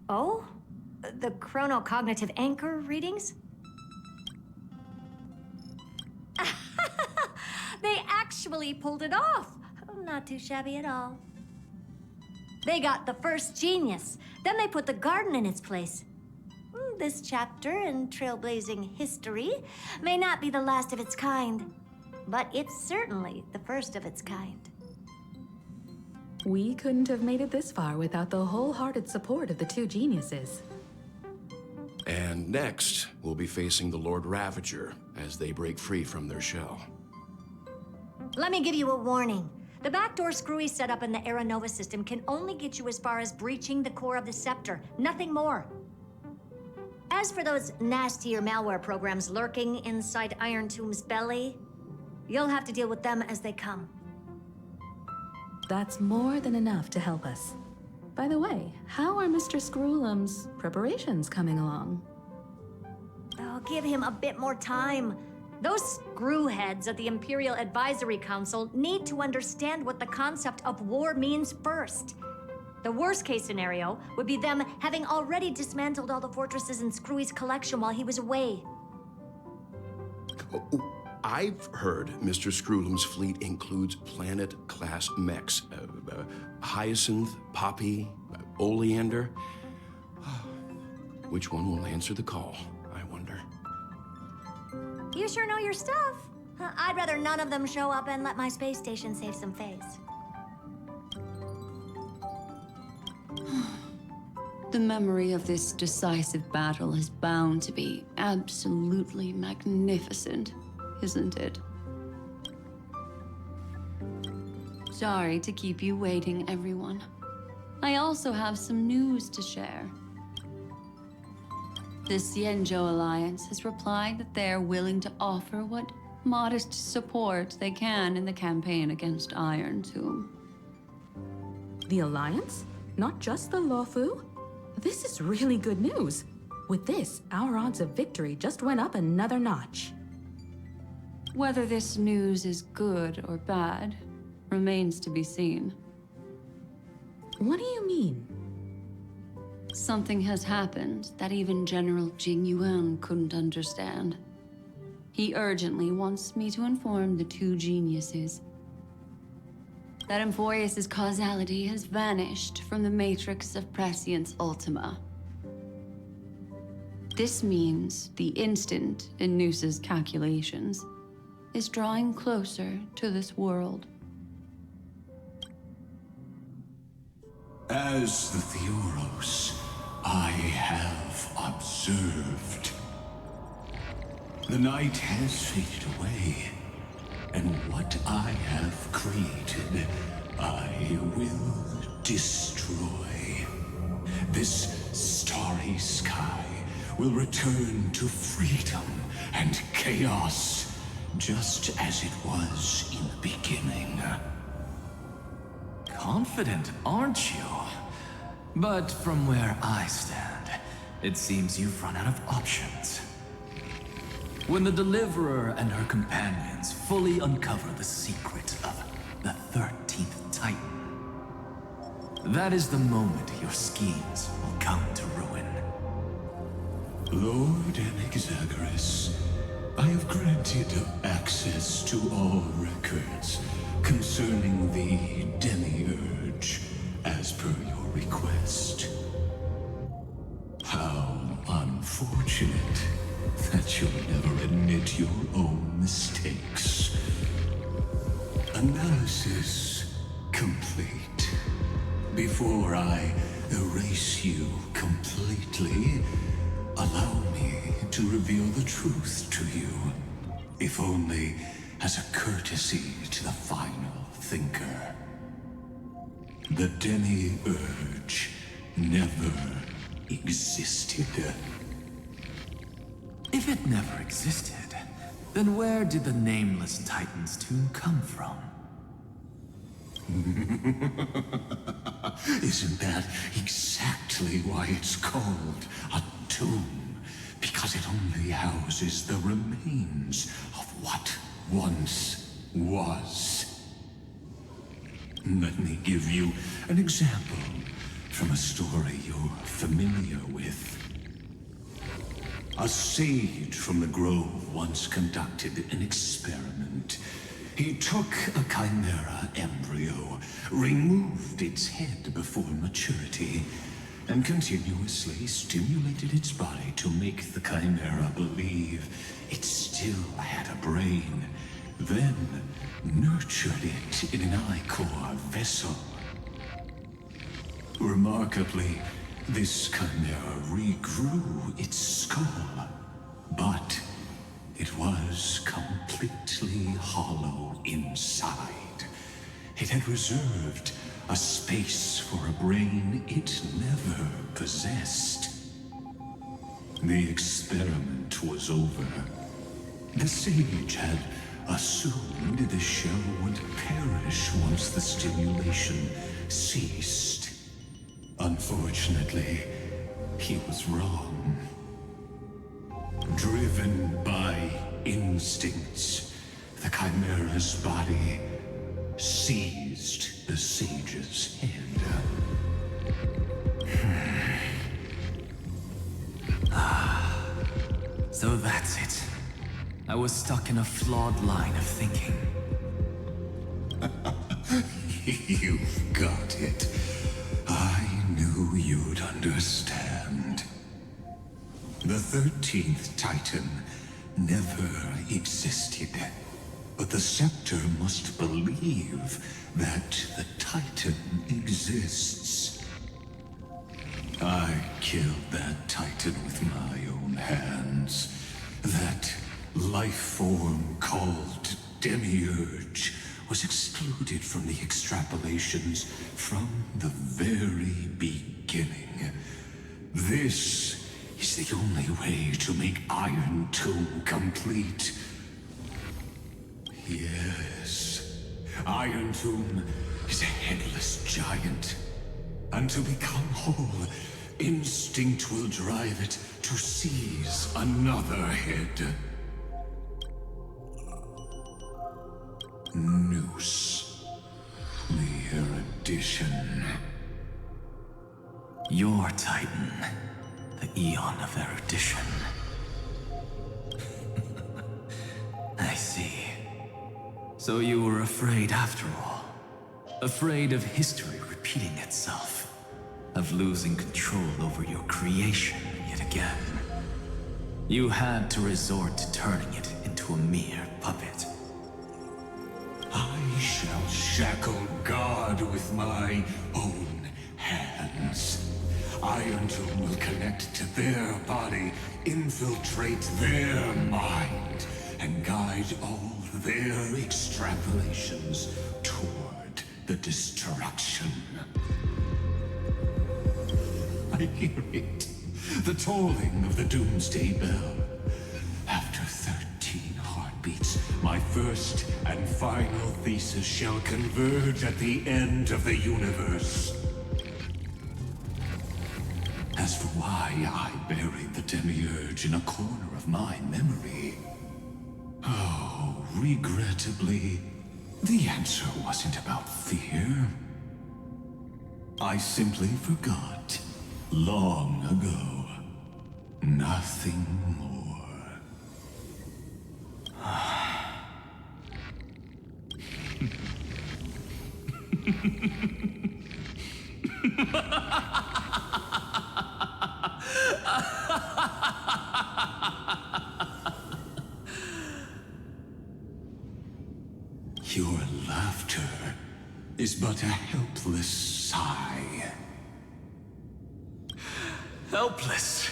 Oh? The chronocognitive anchor readings? They actually pulled it off. Not too shabby at all. They got the first genius. Then they put the garden in its place. This chapter in trailblazing history may not be the last of its kind, but it's certainly the first of its kind. We couldn't have made it this far without the wholehearted support of the two geniuses. And next, we'll be facing the Lord Ravager as they break free from their shell. Let me give you a warning. The backdoor screwy setup in the Aeronova system can only get you as far as breaching the core of the scepter, nothing more. As for those nastier malware programs lurking inside Iron Tomb's belly, you'll have to deal with them as they come. That's more than enough to help us. By the way, how are Mr. Screwlum's preparations coming along? Oh, give him a bit more time. Those screwheads at the Imperial Advisory Council need to understand what the concept of war means first. The worst-case scenario would be them having already dismantled all the fortresses in Screwy's collection while he was away. I've heard Mr. Screwlum's fleet includes planet-class mechs. Hyacinth, Poppy, Oleander. Which one will answer the call, I wonder? You sure know your stuff. I'd rather none of them show up and let my space station save some face. The memory of this decisive battle is bound to be absolutely magnificent, isn't it? Sorry to keep you waiting, everyone. I also have some news to share. The Xianzhou Alliance has replied that they're willing to offer what modest support they can in the campaign against Iron Tomb. The Alliance? Not just the Luofu? This is really good news. With this, our odds of victory just went up another notch. Whether this news is good or bad remains to be seen. What do you mean? Something has happened that even General Jing Yuan couldn't understand. He urgently wants me to inform the two geniuses that Emphoreus' causality has vanished from the matrix of Prescience Ultima. This means the instant in Noosa's calculations is drawing closer to this world. As the Theoros, I have observed. The night has faded away, and what I have created, I will destroy. This starry sky will return to freedom and chaos, just as it was in the beginning. Confident, aren't you? But from where I stand, it seems you've run out of options. When the Deliverer and her companions fully uncover the secret of the 13th Titan, that is the moment your schemes will come to ruin. Lord Anexagoras, I have granted access to all records concerning the Demiurge, as per your request. How unfortunate that you'll never admit your own mistakes. Analysis complete. Before I erase you completely, allow me to reveal the truth to you, if only as a courtesy to the final thinker. The Demiurge never existed. If it never existed, then where did the Nameless Titan's tomb come from? Isn't that exactly why it's called a tomb? Because it only houses the remains of what once was. Let me give you an example from a story you're familiar with. A sage from the Grove once conducted an experiment. He took a chimera embryo, removed its head before maturity, and continuously stimulated its body to make the chimera believe it still had a brain, then nurtured it in an ichor vessel. Remarkably, this chimera regrew its skull, but it was completely hollow inside. It had reserved a space for a brain it never possessed. The experiment was over. The sage had assumed the shell would perish once the stimulation ceased. Unfortunately, he was wrong. Driven by instincts, the chimera's body seized the sage's head. So that's it. I was stuck in a flawed line of thinking. You've got it. I knew you'd understand. The 13th Titan never existed. But the Scepter must believe that the Titan exists. I killed that Titan with my own hands. That life form called Demiurge was excluded from the extrapolations from the very beginning. This is the only way to make Iron Tomb complete. Yes, Iron Tomb is a headless giant. And to become whole, instinct will drive it to seize another head. Noose. The erudition. Your Titan. The Eon of Erudition. I see. So you were afraid after all. Afraid of history repeating itself. Of losing control over your creation yet again. You had to resort to turning it into a mere puppet. I shall shackle God with my own hands. Iron Tomb will connect to their body, infiltrate their mind, and guide all their extrapolations toward the destruction. I hear it. The tolling of the Doomsday Bell. After 13 heartbeats, my first and final thesis shall converge at the end of the universe. As for why I buried the Demiurge in a corner of my memory, oh, regrettably, the answer wasn't about fear. I simply forgot. Long ago. Nothing more. Your laughter is but a helpless sigh. Helpless.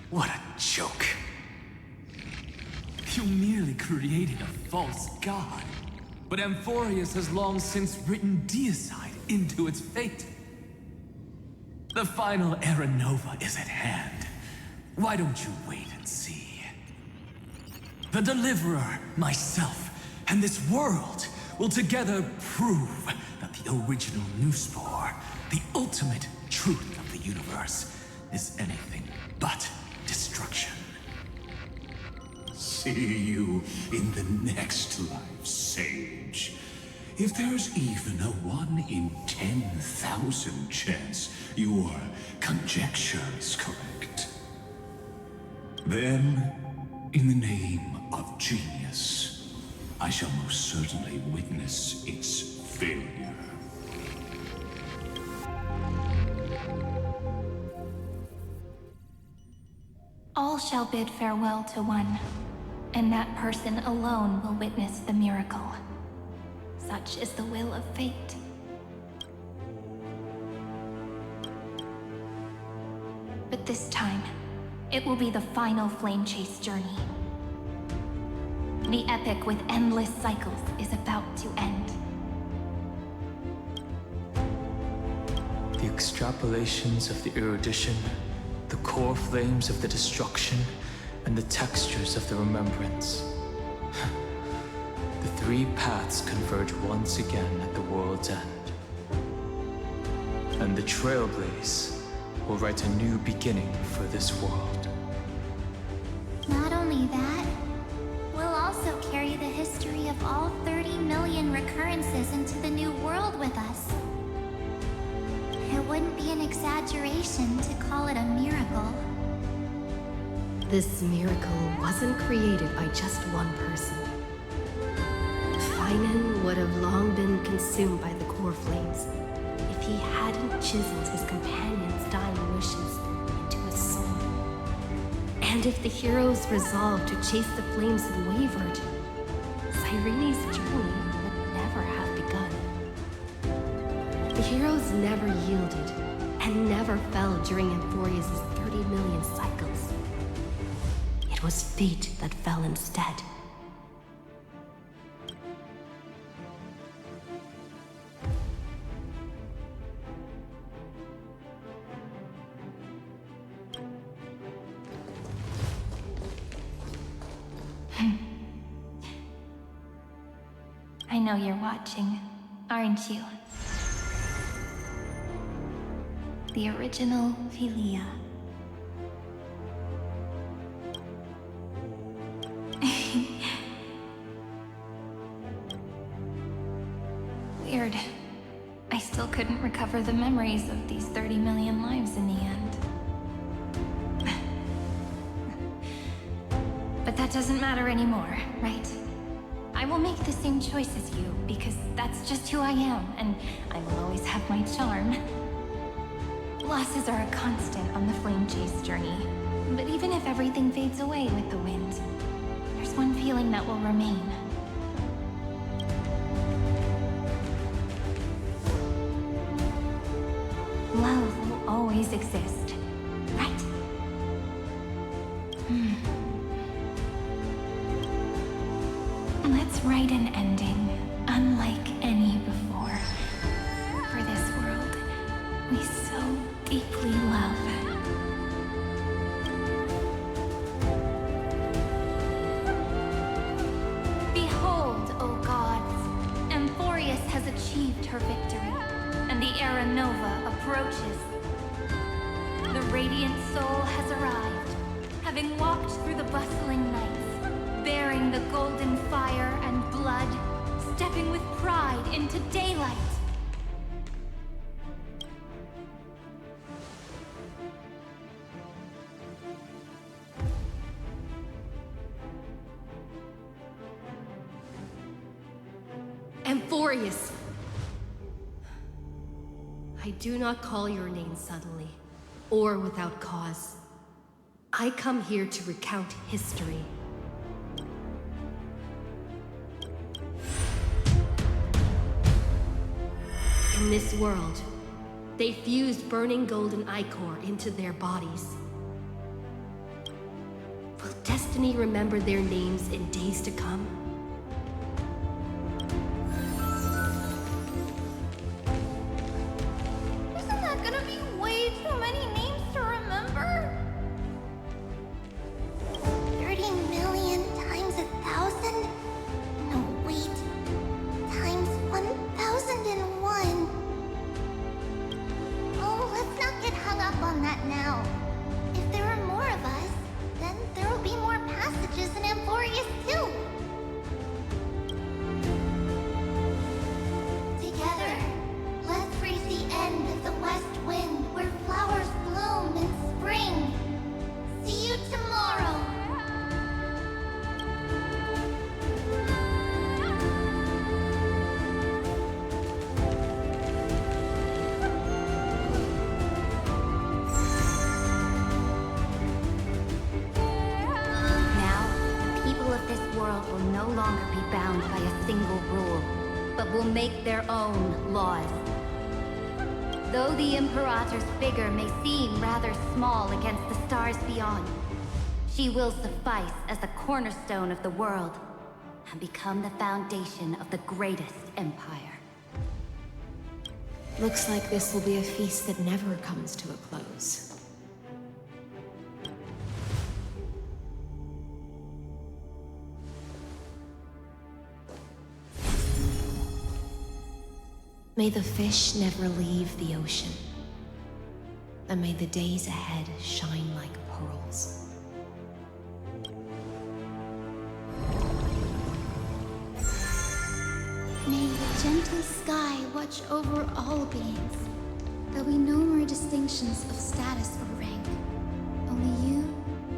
What a joke. You merely created a false god. But Amphorius has long since written deicide into its fate. The final Era Nova is at hand. Why don't you wait and see? The Deliverer, myself, and this world will together prove that the original Newspore, the ultimate truth of the universe, is anything but destruction. See you in the next life, Sage. If there's even a 1 in 10,000 1,000 chance your conjecture is correct. Then, in the name of genius, I shall most certainly witness its failure. All shall bid farewell to one, and that person alone will witness the miracle. Such is the will of fate. But this time, it will be the final flame chase journey. The epic with endless cycles is about to end. The extrapolations of the erudition, the core flames of the destruction, and the textures of the remembrance. The three paths converge once again at the world's end. And the Trailblaze will write a new beginning for this world. Not only that, we'll also carry the history of all 30 million recurrences into the new world with us. It wouldn't be an exaggeration to call it a miracle. This miracle wasn't created by just one person. Finan would have long been consumed by the core flames if he hadn't chiseled his companion's dying wishes into a soul. And if the hero's resolve to chase the flames had wavered, Cyrene's journey would never have begun. The heroes never yielded and never fell during Amphorius' 30 million cycles. It was fate that fell instead. I know you're watching, aren't you? The original Philia. Weird. I still couldn't recover the memories of these 30 million lives in the end. But that doesn't matter anymore, right? I will make the same choice as you, because that's just who I am, and I will always have my charm. Losses are a constant on the flame chase journey, but even if everything fades away with the wind, there's one feeling that will remain. Love will always exist, right? Let's write an ending unlike any before. For this world we so deeply love. Behold, O gods, Amphorius has achieved her victory, and the Era Nova approaches. The radiant soul has arrived, having walked through the bustling nights, bearing the golden fire and blood, stepping with pride into daylight. Amphorius! I do not call your name suddenly, or without cause. I come here to recount history. In this world, they fused burning golden ichor into their bodies. Will destiny remember their names in days to come? Isn't that gonna be way too many names to remember? 30 million times 1,000? No, wait. Times 1,001. Oh, let's not get hung up on that now. If there are more of us, then there will be more passages in Amphorius too. Together, let's reach the end but will make their own laws. Though the Imperator's figure may seem rather small against the stars beyond, she will suffice as the cornerstone of the world and become the foundation of the greatest empire. Looks like this will be a feast that never comes to a close. May the fish never leave the ocean, and may the days ahead shine like pearls. May the gentle sky watch over all beings. There'll be no more distinctions of status or rank. Only you,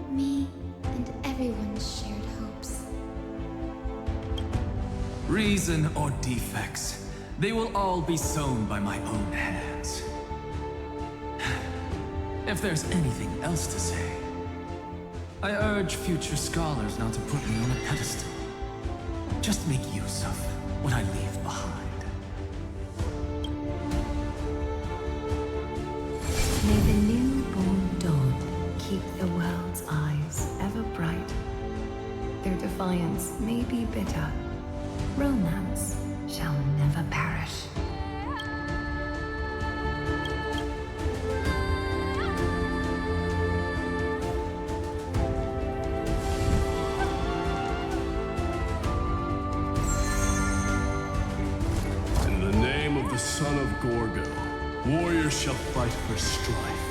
me, and everyone's shared hopes. Reason or defects, they will all be sown by my own hands. If there's anything else to say, I urge future scholars not to put me on a pedestal. Just make use of what I leave behind. May the newborn dawn keep the world's eyes ever bright. Their defiance may be bitter. Romance shall never perish. In the name of the son of Gorgo, warriors shall fight for strife,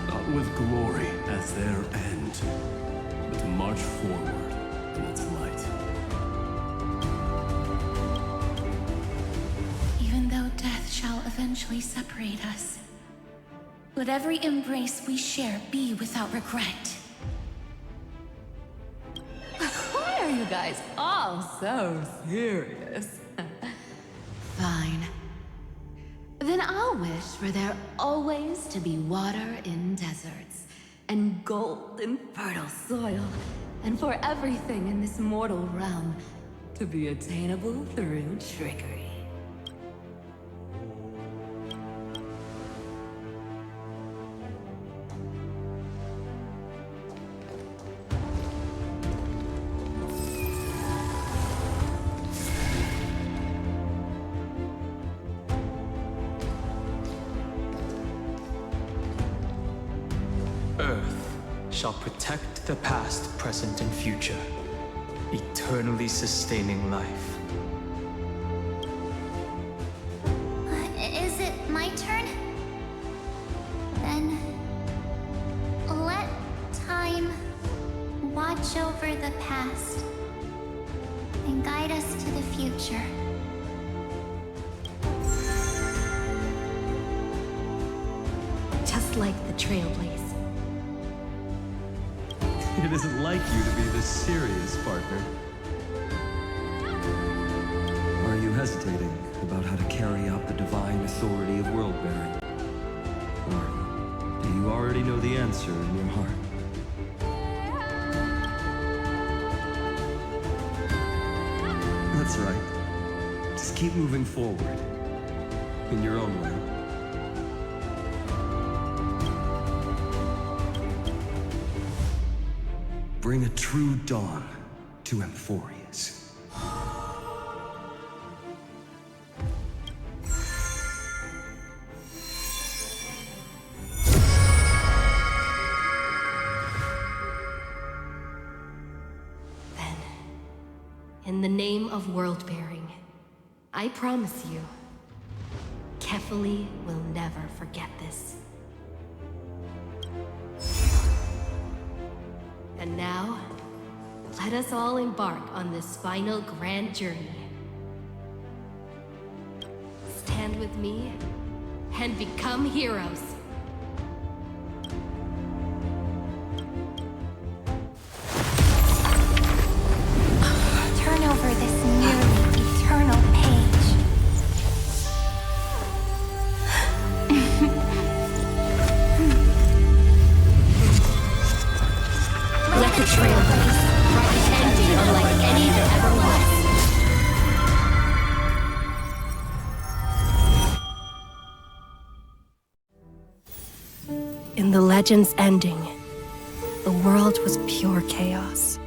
not with glory as their end, but to march forward in its light. Even though death shall eventually separate us, let every embrace we share be without regret. Why are you guys all so serious? Fine. Then I'll wish for there always to be water in deserts, and gold in fertile soil, and for everything in this mortal realm to be attainable through trickery. Earth shall protect the past, present, and future, eternally sustaining life. Is it my turn? Then let time watch over the past and guide us to the future. Just like the Trailblaze. It isn't like you to be this serious, partner. Are you hesitating about how to carry out the divine authority of world-bearing? Or do you already know the answer in your heart? That's right. Just keep moving forward. In your own way. Bring a true dawn to Emphorius. Then, in the name of world-bearing, I promise you, Kefali will never forget this. And now, let us all embark on this final grand journey. Stand with me and become heroes. Turn over this nearly eternal page. Let the Trailblaze write an ending unlike any that ever was. In the legend's ending, the world was pure chaos.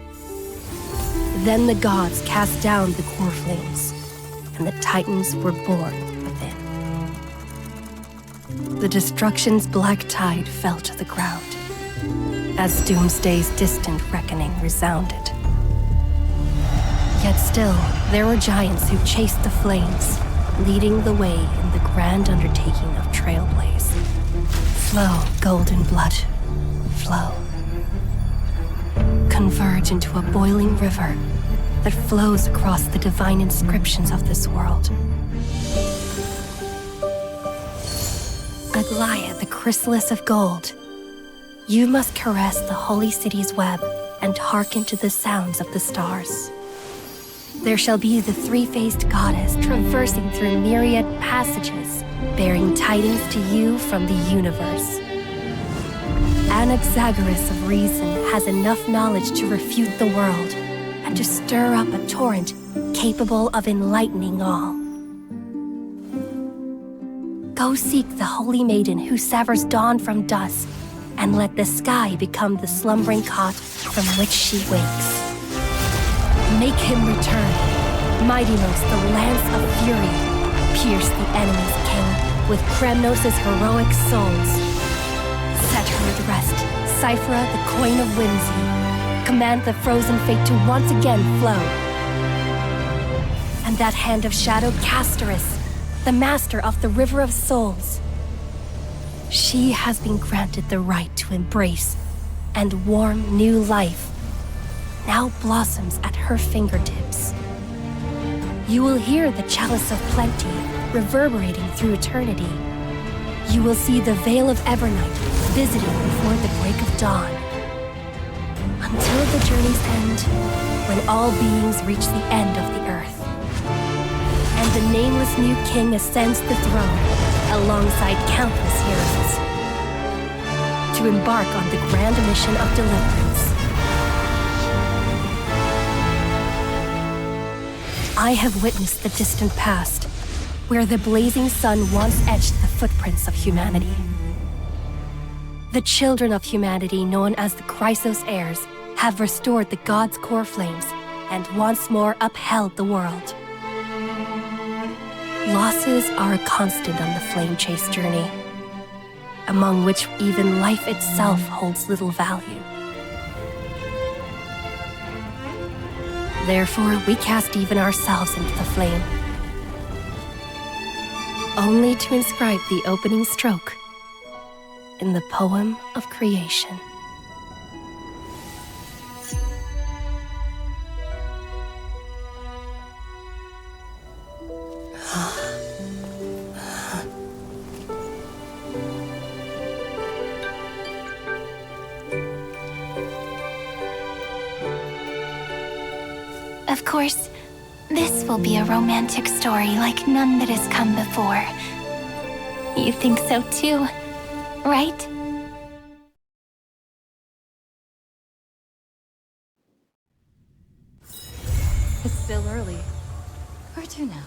Then the gods cast down the core flames, and the Titans were born within. The destruction's black tide fell to the ground, as Doomsday's distant reckoning resounded. Yet still, there were giants who chased the flames, leading the way in the grand undertaking of Trailblaze. Flow, golden blood, flow. Converge into a boiling river that flows across the divine inscriptions of this world. Aglaia, the chrysalis of gold, you must caress the holy city's web and hearken to the sounds of the stars. There shall be the three-faced goddess traversing through myriad passages, bearing tidings to you from the universe. Anaxagoras of reason has enough knowledge to refute the world and to stir up a torrent capable of enlightening all. Go seek the holy maiden who severs dawn from dusk, and let the sky become the slumbering cot from which she wakes. Make him return. Mightymost, the lance of fury, pierce the enemy's king with Kremnos' heroic souls. Set her at rest, Cyphra, the coin of whimsy. Command the frozen fate to once again flow. And that hand of shadow, Castoris, the master of the River of Souls. She has been granted the right to embrace and warm new life. Now blossoms at her fingertips. You will hear the chalice of plenty reverberating through eternity. You will see the Veil of Evernight visiting before the break of dawn. Until the journey's end, when all beings reach the end of the earth. And the nameless new king ascends the throne alongside countless heroes to embark on the grand mission of deliverance. I have witnessed the distant past, where the blazing sun once etched the footprints of humanity. The children of humanity, known as the Chrysos heirs, have restored the gods' core flames and once more upheld the world. Losses are a constant on the flame chase journey, among which even life itself holds little value. Therefore, we cast even ourselves into the flame, only to inscribe the opening stroke in the poem of creation. Of course, this will be a romantic story like none that has come before. You think so too, right? It's still early. Where to now?